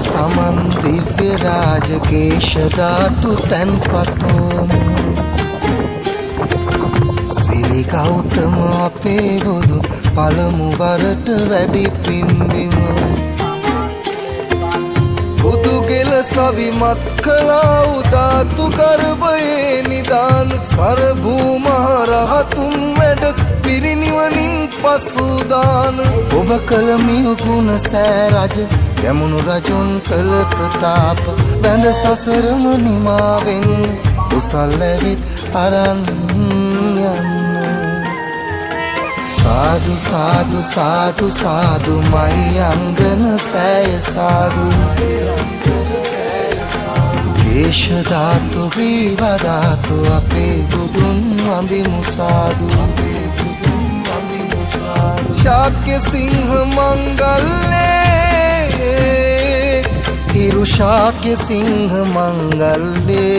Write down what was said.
සමන් දිව්‍ය රාජකේශ ධාතු තැන්පතෝමු සිරි ගෞතම අපේ බුදු පළමු වරට වැඩි පිම්බිමු බුදු ගෙල සවිමත් කළා උදාතු ගර්භයේ නිදාන සරභූ මහරහතුන් වැඩ පිරිනිවනින් පසුදාන ඔබ කළ මිය ගුණ සෑ රජ යමුණු රජුන් කළ ප්‍රතාප වැඳ සසරම නිමාවෙන් උසල් ඇවිත් අරන් යන්න සාදු සාදු සාදු සාදු මයි අංගන සෑය සාදු කේශ ධාතු ග්‍රීව ධාතු අපේ බුදුන් වඳිමු සාදු ශාක්‍ය සිංහ මංගල්ලේ ඉරු ශාක්‍ය සිංහ මංගල්ලේ